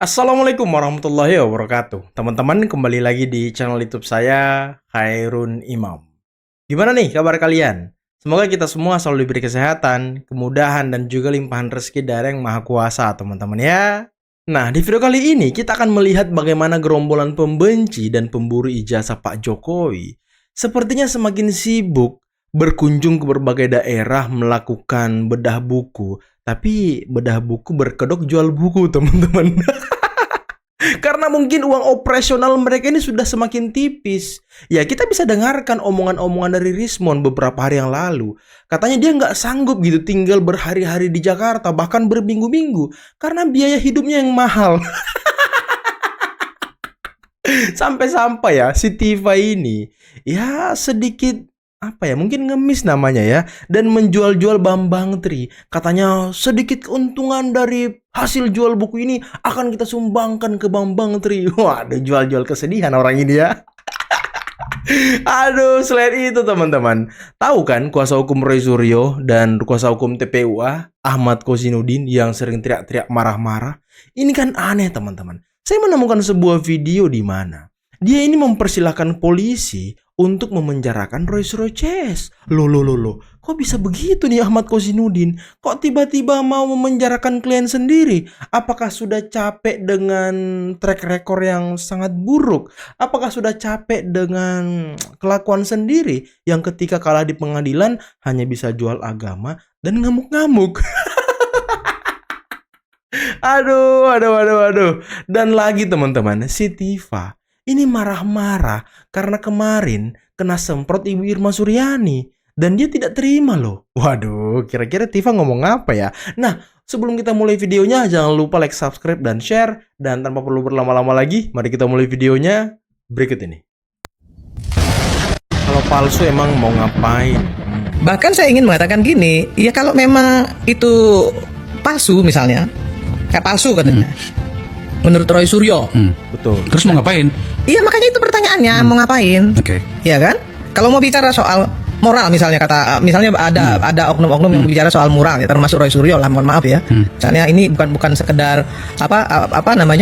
Assalamualaikum warahmatullahi wabarakatuh. Teman-teman, kembali lagi di channel YouTube saya, Khairun Imam. Gimana nih kabar kalian? Semoga kita semua selalu diberi kesehatan, kemudahan, dan juga limpahan rezeki dari Yang Maha Kuasa, teman-teman ya. Nah, di video kali ini kita akan melihat bagaimana gerombolan pembenci dan pemburu ijazah Pak Jokowi sepertinya semakin sibuk berkunjung ke berbagai daerah melakukan bedah buku. Tapi bedah buku berkedok jual buku, teman-teman. Karena mungkin uang operasional mereka ini sudah semakin tipis. Ya, kita bisa dengarkan omongan-omongan dari Rismon beberapa hari yang lalu. Katanya dia nggak sanggup gitu tinggal berhari-hari di Jakarta, bahkan berminggu-minggu. Karena biaya hidupnya yang mahal. Sampai-sampai ya, si Tifa ini ya sedikit mungkin ngemis namanya ya, dan menjual-jual Bambang Tri. Katanya sedikit keuntungan dari hasil jual buku ini akan kita sumbangkan ke Bambang Tri. Waduh, jual-jual kesedihan orang ini ya. Aduh, selain itu teman-teman, tahu kan kuasa hukum Roy Suryo dan kuasa hukum TPUA Ahmad Kozinudin yang sering teriak-teriak marah-marah? Ini kan aneh teman-teman. Saya menemukan sebuah video di mana dia ini mempersilahkan polisi untuk memenjarakan Roy Suryo CS. Loh. Kok bisa begitu nih Ahmad Kozinudin? Kok tiba-tiba mau memenjarakan klien sendiri? Apakah sudah capek dengan track record yang sangat buruk? Apakah sudah capek dengan kelakuan sendiri yang ketika kalah di pengadilan hanya bisa jual agama dan ngamuk-ngamuk? Aduh. Dan lagi teman-teman, si Tifa ini marah-marah karena kemarin kena semprot Ibu Irma Suryani dan dia tidak terima loh. Waduh, kira-kira Tifa ngomong apa ya? Nah, sebelum kita mulai videonya, jangan lupa like, subscribe, dan share. Dan tanpa perlu berlama-lama lagi, mari kita mulai videonya berikut ini. Kalau palsu emang mau ngapain? Bahkan saya ingin mengatakan gini, ya kalau memang itu palsu misalnya, kayak palsu katanya. Menurut Roy Suryo. Betul. Terus mau ngapain? Iya, makanya itu pertanyaannya, mau ngapain? Oke. Iya kan? Kalau mau bicara soal moral misalnya misalnya ada oknum-oknum yang bicara soal moral ya, termasuk Roy Suryo lah, mohon maaf ya. Misalnya ini bukan sekedar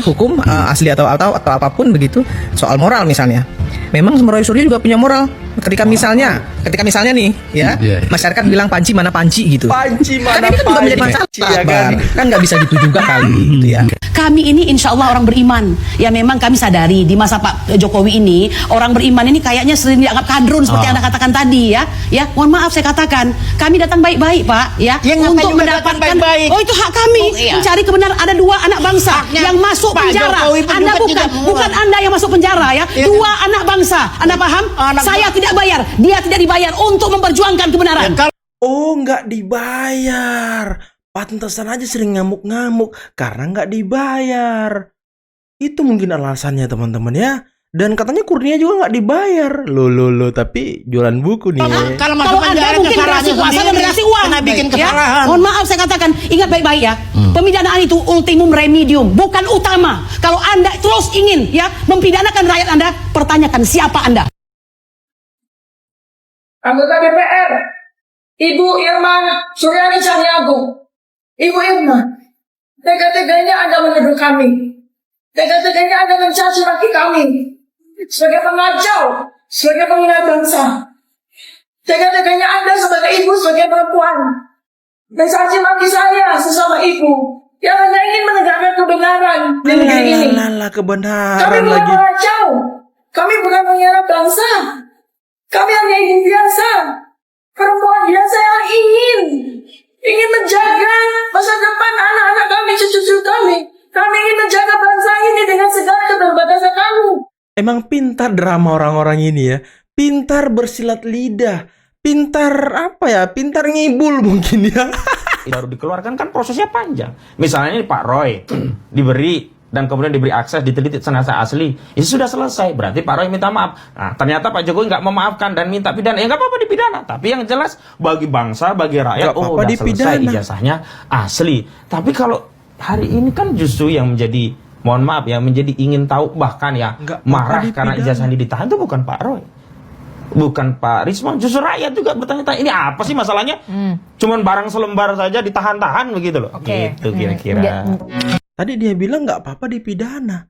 hukum asli atau apapun begitu, soal moral misalnya. Memang Roy Suryo juga punya moral. Ketika misalnya nih ya, masyarakat bilang panci mana panci gitu. Panci mana kan ini kan juga menjadi masalah, ya kan nggak bisa gitu juga kali gitu ya. Kami ini insya Allah orang beriman. Ya memang kami sadari di masa Pak Jokowi ini orang beriman ini kayaknya sering dianggap kadrun seperti Anda katakan tadi ya. Ya, mohon maaf saya katakan, kami datang baik-baik Pak ya, untuk mendapatkan baik-baik. Oh, itu hak kami mencari kebenaran. Ada dua anak bangsa yang masuk penjara. Anda bukan Anda yang masuk penjara ya. Dua anak bangsa. Anda paham? Saya tidak bayar, dia tidak dibayar untuk memperjuangkan kebenaran. Oh, nggak dibayar. Pantesan aja sering ngamuk-ngamuk karena nggak dibayar. Itu mungkin alasannya teman-teman ya. Dan katanya Kurnia juga nggak dibayar. Loh, tapi jualan buku nih. Kalau Anda mungkin berhasil kuasa dan berhasil uang, bikin kesalahan. Mohon maaf saya katakan, ingat baik-baik ya. Pemidanaan itu ultimum remedium, bukan utama. Kalau Anda terus ingin ya mempidanakan rakyat Anda, pertanyakan siapa Anda. Anggota DPR, Ibu Irma Suryani Cahyagung. Ibu Irma, tega-teganya Anda menuduh kami. Tega-teganya Anda mencaci maki kami. Sebagai pengacau, sebagai penghina bangsa. Tega-teganya Anda sebagai ibu, sebagai perempuan. Mencaci maki saya sesama ibu yang hanya ingin menegakkan kebenaran di negeri ini. Kebenaran Kami bukan lagi. pengacau. Kami bukan penghina bangsa. Kami hanya ingin biasa. Perempuan biasa yang ingin menjaga masa depan anak-anak kami, cucu-cucu kami. Kami ingin menjaga bangsa ini dengan segala keterbatasan kami. Emang pintar drama orang-orang ini ya. Pintar bersilat lidah. Pintar Pintar ngibul mungkin ya. Baru dikeluarkan kan prosesnya panjang. Misalnya Pak Roy diberi dan kemudian diberi akses diteliti jenazah asli, itu sudah selesai. Berarti Pak Roy minta maaf. Nah, ternyata Pak Jokowi nggak memaafkan dan minta pidana. Ya nggak apa-apa dipidana. Tapi yang jelas bagi bangsa, bagi rakyat, udah selesai, ijazahnya asli. Tapi kalau hari ini kan justru yang menjadi, mohon maaf ya, menjadi ingin tahu bahkan ya marah karena ijazahnya ditahan itu bukan Pak Roy, bukan Pak Rismon, justru rakyat juga bertanya-tanya ini apa sih masalahnya? Cuman barang selembar saja ditahan-tahan begitu loh. Gitu kira-kira. Tadi dia bilang nggak apa-apa dipidana.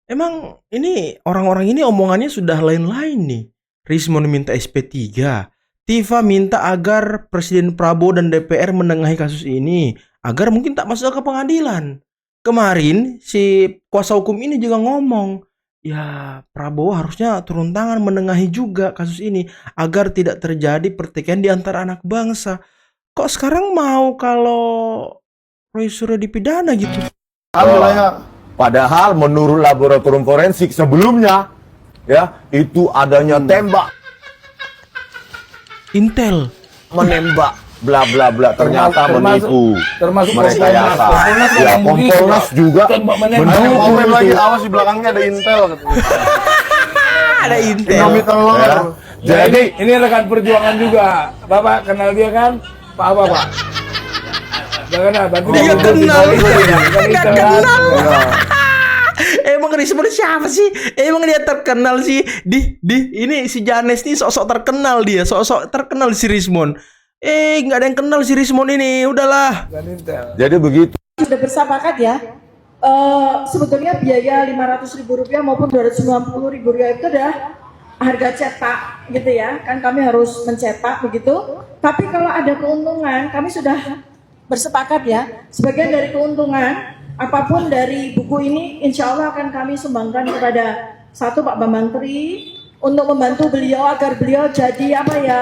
Emang ini orang-orang ini omongannya sudah lain-lain nih. Rismon minta SP3. Tifa minta agar Presiden Prabowo dan DPR menengahi kasus ini agar mungkin tak masuk ke pengadilan. Kemarin si kuasa hukum ini juga ngomong, ya Prabowo harusnya turun tangan menengahi juga kasus ini agar tidak terjadi pertikaian di antara anak bangsa. Kok sekarang mau kalau Roy Suryo dipidana gitu? Padahal menurut laboratorium forensik sebelumnya, ya itu adanya tembak Intel. menembak bla bla bla ternyata menipu termasuk merekayasa. Ya Kompolnas juga mendukung lagi, awas di belakangnya ada Intel. Ada Intel. Ya. Jadi ini rekan perjuangan juga. Bapak kenal dia kan? Pak apa Pak? Jangan bantu Dia kenal. Nggak kenal. Emang Rismon siapa sih? Emang dia terkenal sih di ini si Janes nih sok-sok terkenal dia, sok-sok terkenal si Rismon. Nggak ada yang kenal si Rismon ini, udahlah. jadi begitu. Sudah bersepakat ya. Sebetulnya biaya Rp500.000 maupun Rp290.000 itu adalah harga cetak gitu ya. Kan kami harus mencetak begitu. Tapi kalau ada keuntungan, kami sudah bersepakat ya. Sebagian dari keuntungan apapun dari buku ini insya Allah akan kami sumbangkan kepada satu Pak Bambang Tri untuk membantu beliau agar beliau jadi apa ya,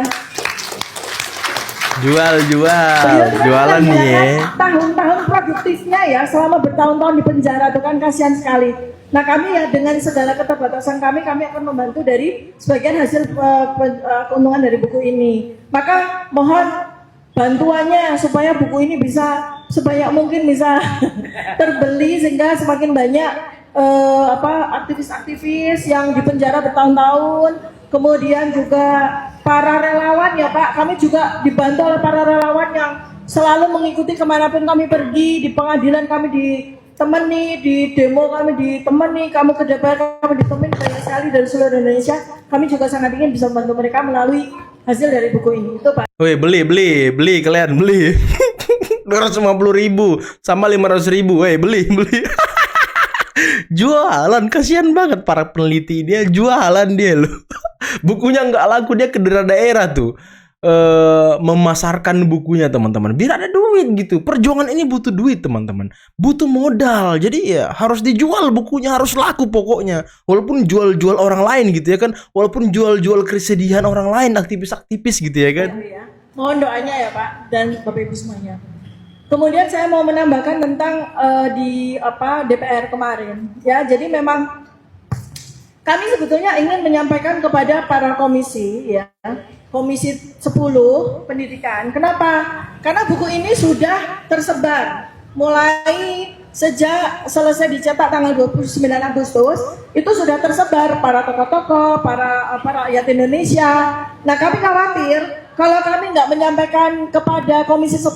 Jualan nih ya. tahun-tahun produktifnya ya, selama bertahun-tahun di penjara itu kan kasihan sekali. Nah kami ya dengan segala keterbatasan kami akan membantu dari sebagian hasil keuntungan dari buku ini. Maka mohon bantuannya supaya buku ini bisa sebanyak mungkin bisa terbeli sehingga semakin banyak aktivis-aktivis yang di penjara bertahun-tahun. Kemudian juga para relawan ya Pak, kami juga dibantu oleh para relawan yang selalu mengikuti kemanapun kami pergi, di pengadilan kami ditemani, di demo kami ditemani, kamu ke DPR kami ditemani, banyak sekali dari seluruh Indonesia. Kami juga sangat ingin bisa membantu mereka melalui hasil dari buku ini. Itu Pak. Woi, beli kalian beli. 250.000 sama 500.000. Woi, beli. Jualan, kasihan banget para peneliti dia, jualan dia loh. Bukunya nggak laku, dia ke daerah tuh memasarkan bukunya teman-teman biar ada duit gitu. Perjuangan ini butuh duit teman-teman, butuh modal. Jadi ya harus dijual bukunya, harus laku pokoknya. Walaupun jual-jual orang lain gitu ya kan, walaupun jual-jual kesedihan orang lain, aktivis-aktivis gitu ya kan. Ya. Mohon doanya ya Pak dan Bapak Ibu semuanya. Kemudian saya mau menambahkan tentang di DPR kemarin ya. Jadi memang kami sebetulnya ingin menyampaikan kepada para komisi ya, Komisi 10 Pendidikan. Kenapa? Karena buku ini sudah tersebar mulai sejak selesai dicetak tanggal 29 Agustus, itu sudah tersebar para tokoh-tokoh, para rakyat Indonesia. Nah, kami khawatir kalau kami nggak menyampaikan kepada Komisi 10,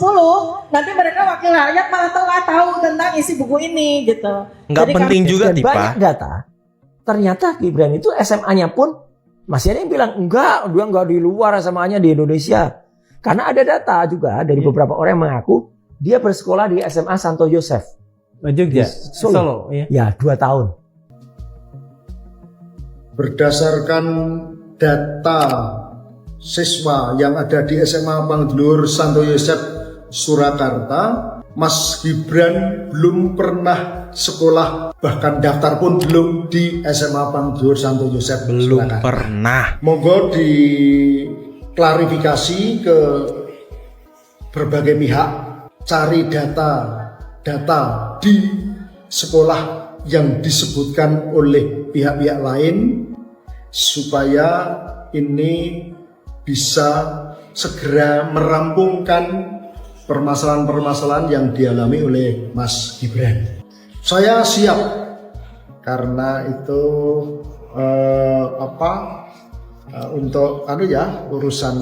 nanti mereka wakil rakyat malah telah tahu tentang isi buku ini gitu. Nggak Jadi penting juga Dan Tipa. banyak data. Ternyata Gibran itu SMA-nya pun masih ada yang bilang enggak, dia enggak di luar, SMA-nya di Indonesia. Karena ada data juga dari beberapa orang yang mengaku dia bersekolah di SMA Santo Yosef. Jogja, Solo. Ya, 2 tahun. Berdasarkan data siswa yang ada di SMA Pangdlur Santo Yosef Surakarta, Mas Gibran belum pernah sekolah, bahkan daftar pun belum di SMA Pangdlur Santo Yosef Belum Surakarta. pernah. Monggo diklarifikasi ke berbagai pihak, cari data di sekolah yang disebutkan oleh pihak-pihak lain supaya ini bisa segera merampungkan permasalahan-permasalahan yang dialami oleh Mas Gibran. Saya siap karena itu untuk urusan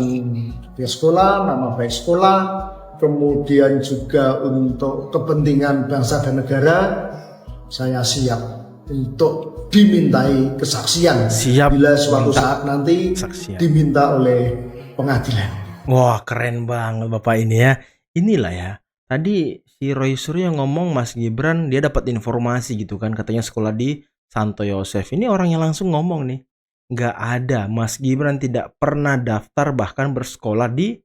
pihak sekolah, nama baik sekolah, kemudian juga untuk kepentingan bangsa dan negara, saya siap untuk dimintai kesaksian. Siap bila suatu minta saat nanti kesaksian. diminta oleh pengadilan. Wah, keren banget Bapak ini ya. Inilah ya Tadi si Roy Suryo ngomong Mas Gibran dia dapat informasi gitu kan, katanya sekolah di Santo Yosef. Ini orang yang langsung ngomong nih, nggak ada, Mas Gibran tidak pernah daftar bahkan bersekolah di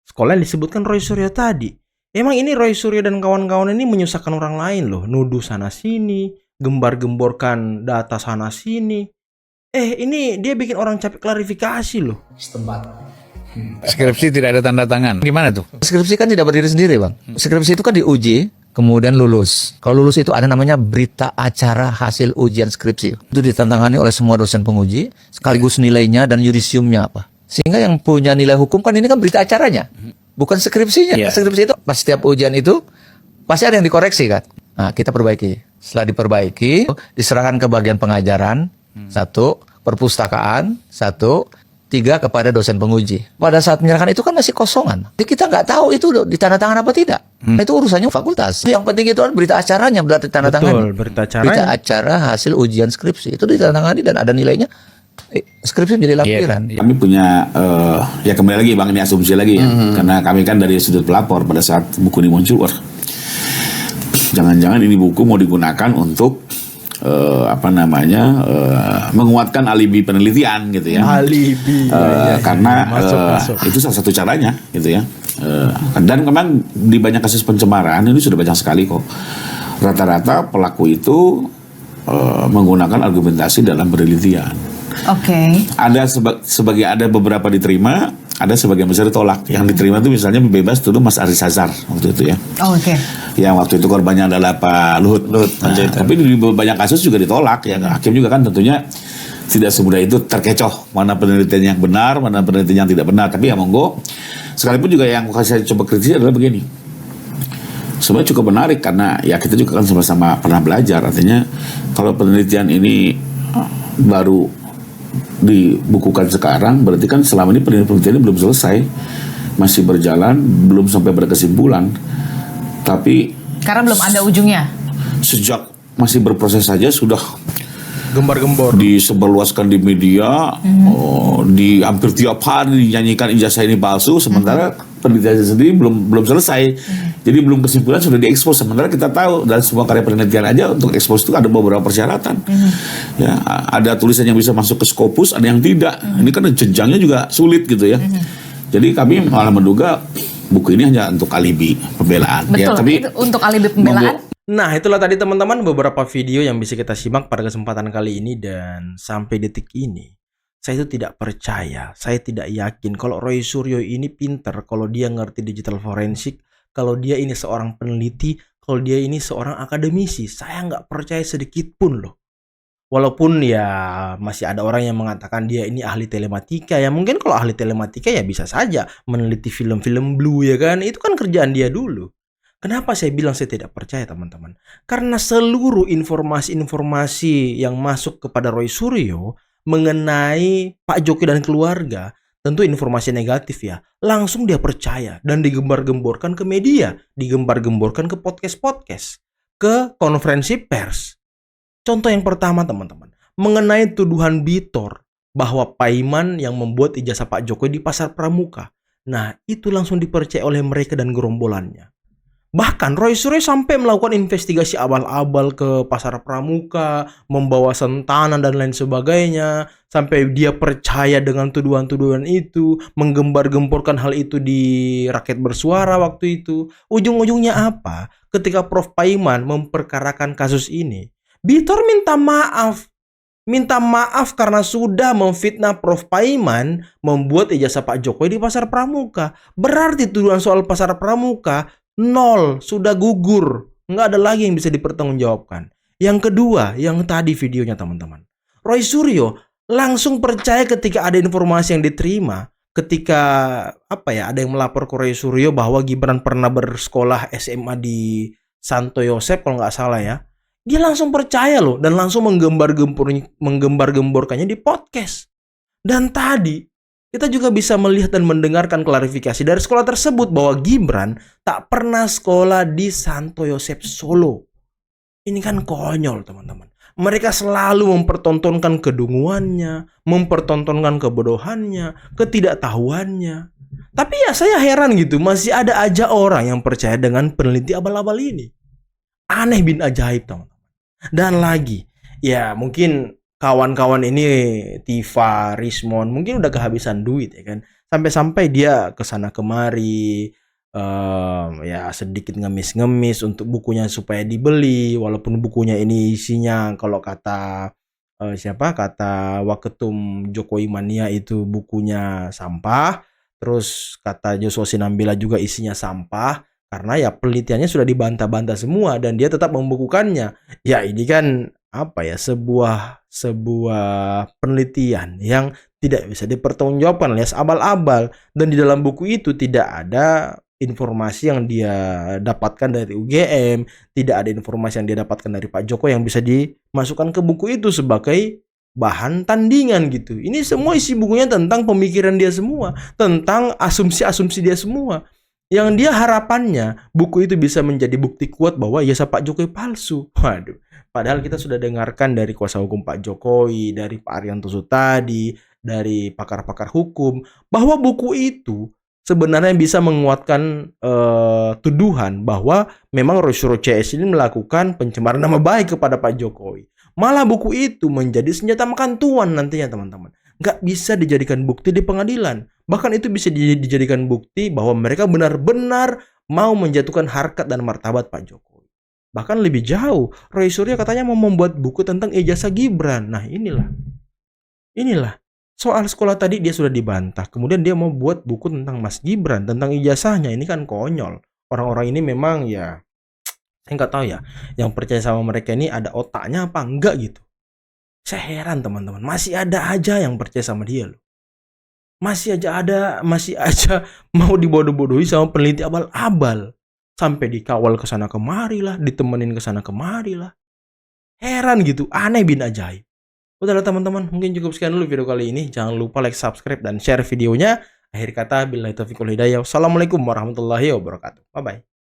sekolah yang disebutkan Roy Suryo tadi. Emang ini Roy Suryo dan kawan-kawan ini menyusahkan orang lain loh, nuduh sana sini, gembar-gemborkan data sana sini. Ini dia bikin orang capek klarifikasi loh. Skripsi tidak ada tanda tangan. Gimana tuh? Skripsi kan tidak berdiri sendiri, Bang. Skripsi itu kan diuji, kemudian lulus. Kalau lulus itu ada namanya berita acara hasil ujian skripsi. Itu ditantangani oleh semua dosen penguji, sekaligus nilainya dan yudisiumnya apa. Sehingga yang punya nilai hukum kan ini kan berita acaranya, bukan skripsinya. Yeah. Skripsi itu pas setiap ujian itu pasti ada yang dikoreksi kan. Nah, kita perbaiki. Setelah diperbaiki, diserahkan ke bagian pengajaran, 1, perpustakaan, 1, 3 kepada dosen penguji. Pada saat menyerahkan itu kan masih kosongan. Jadi kita nggak tahu itu ditandatangan apa tidak. Itu urusannya fakultas. Yang penting itu kan berita acaranya, berarti ditandatangani. Betul, berita acaranya. Berita acara hasil ujian skripsi itu ditandatangani dan ada nilainya. Skripsi menjadi lampiran. Kami punya, ya kembali lagi Bang, ini asumsi lagi ya. Karena kami kan dari sudut pelapor pada saat buku ini muncul, jangan-jangan ini buku mau digunakan untuk menguatkan alibi penelitian gitu ya. Alibi. Karena Masuk. itu salah satu caranya gitu ya. Dan memang di banyak kasus pencemaran ini sudah banyak sekali kok. Rata-rata pelaku itu menggunakan argumentasi dalam penelitian. Oke. Ada sebagai ada beberapa diterima, ada sebagian besar ditolak. Yang diterima itu misalnya bebas tuduh Mas Aris Hazar waktu itu ya. Oke. Yang waktu itu korbannya adalah Pak Luhut. Tapi di banyak kasus juga ditolak ya. Hakim juga kan tentunya tidak semudah itu terkecoh mana penelitian yang benar, mana penelitian yang tidak benar. Tapi ya monggo. Sekalipun juga yang saya coba kritisi adalah begini. Sebenarnya cukup menarik karena ya kita juga kan sama-sama pernah belajar. Artinya kalau penelitian ini baru dibukukan sekarang, berarti kan selama ini penelitian belum selesai, masih berjalan, belum sampai pada kesimpulan. Tapi Karena belum ada ujungnya. sejak masih berproses saja sudah Gembar-gembor. disebarluaskan di media, di hampir tiap hari dinyanyikan ijazah ini palsu, sementara penelitian sendiri belum selesai. Jadi belum kesimpulan sudah diekspos. Sementara kita tahu dan semua karya penelitian aja untuk ekspos itu ada beberapa persyaratan. Ya, ada tulisan yang bisa masuk ke Scopus, ada yang tidak. Ini kan jenjangnya juga sulit gitu ya. Jadi kami malah menduga buku ini hanya untuk alibi pembelaan. Betul. Ya, tapi Itu untuk alibi pembelaan. Nah, itulah tadi teman-teman beberapa video yang bisa kita simak pada kesempatan kali ini, dan sampai detik ini saya itu tidak percaya, saya tidak yakin kalau Roy Suryo ini pinter, kalau dia ngerti digital forensik, kalau dia ini seorang peneliti, kalau dia ini seorang akademisi. Saya nggak percaya sedikit pun loh. Walaupun ya masih ada orang yang mengatakan dia ini ahli telematika. Ya mungkin kalau ahli telematika ya bisa saja meneliti film-film blue ya kan. Itu kan kerjaan dia dulu. Kenapa saya bilang saya tidak percaya teman-teman? Karena seluruh informasi-informasi yang masuk kepada Roy Suryo mengenai Pak Jokowi dan keluarga, tentu informasi negatif ya, langsung dia percaya dan digembar-gemborkan ke media, digembar-gemborkan ke podcast-podcast, ke konferensi pers. Contoh yang pertama teman-teman, mengenai tuduhan Bitor bahwa Paiman yang membuat ijazah Pak Jokowi di Pasar Pramuka. Nah, itu langsung dipercaya oleh mereka dan gerombolannya. Bahkan Roy Suryo sampai melakukan investigasi abal-abal ke Pasar Pramuka, membawa sentanan dan lain sebagainya, sampai dia percaya dengan tuduhan-tuduhan itu, menggembar-gemborkan hal itu di Rakyat Bersuara waktu itu. Ujung-ujungnya apa? Ketika Prof Paiman memperkarakan kasus ini, Bitor minta maaf. Minta maaf karena sudah memfitnah Prof Paiman membuat ijazah Pak Jokowi di Pasar Pramuka. Berarti tuduhan soal Pasar Pramuka nol, sudah gugur, nggak ada lagi yang bisa dipertanggungjawabkan. Yang kedua, yang tadi videonya teman-teman, Roy Suryo langsung percaya ketika ada informasi yang diterima, ketika ada yang melapor ke Roy Suryo bahwa Gibran pernah bersekolah SMA di Santo Yosef kalau nggak salah ya, dia langsung percaya loh dan langsung menggembar-gemborkannya di podcast. Dan tadi kita juga bisa melihat dan mendengarkan klarifikasi dari sekolah tersebut bahwa Gibran tak pernah sekolah di Santo Yosef Solo. Ini kan konyol teman-teman. Mereka selalu mempertontonkan kedunguannya, mempertontonkan kebodohannya, ketidaktahuannya. Tapi ya saya heran gitu, masih ada aja orang yang percaya dengan peneliti abal-abal ini. Aneh bin ajaib, teman-teman. Dan lagi, ya mungkin kawan-kawan ini, Tifa, Rismon, mungkin udah kehabisan duit ya kan. Sampai-sampai dia kesana kemari, ya sedikit ngemis-ngemis untuk bukunya supaya dibeli, walaupun bukunya ini isinya kalau kata kata Waketum Jokowi Mania itu bukunya sampah, terus kata Joshua Sinambela juga isinya sampah, karena ya penelitiannya sudah dibantah-bantah semua dan dia tetap membukukannya. Ya ini kan apa ya, sebuah penelitian yang tidak bisa dipertanggungjawabkan alias abal-abal, dan di dalam buku itu tidak ada informasi yang dia dapatkan dari UGM, tidak ada informasi yang dia dapatkan dari Pak Joko yang bisa dimasukkan ke buku itu sebagai bahan tandingan gitu. Ini semua isi bukunya tentang pemikiran dia semua, tentang asumsi-asumsi dia semua. Yang dia harapannya buku itu bisa menjadi bukti kuat bahwa ijazah Pak Jokowi palsu. Waduh, padahal kita sudah dengarkan dari kuasa hukum Pak Jokowi, dari Pak Arianto Sutadi, dari pakar-pakar hukum, bahwa buku itu sebenarnya bisa menguatkan tuduhan bahwa memang Roy Suryo CS ini melakukan pencemaran nama baik kepada Pak Jokowi. Malah buku itu menjadi senjata makan tuan nantinya, teman-teman. Nggak bisa dijadikan bukti di pengadilan. Bahkan itu bisa dijadikan bukti bahwa mereka benar-benar mau menjatuhkan harkat dan martabat Pak Jokowi. Bahkan lebih jauh, Roy Suryo katanya mau membuat buku tentang ijazah Gibran. Nah inilah. Soal sekolah tadi dia sudah dibantah. Kemudian dia mau buat buku tentang Mas Gibran, tentang ijazahnya. Ini kan konyol. Orang-orang ini memang ya, saya nggak tahu ya, yang percaya sama mereka ini ada otaknya apa enggak gitu. Saya heran, teman-teman. Masih ada aja yang percaya sama dia loh. Masih aja mau dibodoh-bodohi sama peneliti abal-abal. Sampai dikawal kesana kemari lah, ditemenin kesana kemari lah. Heran gitu, aneh bin ajaib. Udahlah teman-teman, mungkin cukup sekian dulu video kali ini. Jangan lupa like, subscribe, dan share videonya. Akhir kata, billahi taufiq wal hidayah. Wassalamualaikum warahmatullahi wabarakatuh. Bye-bye.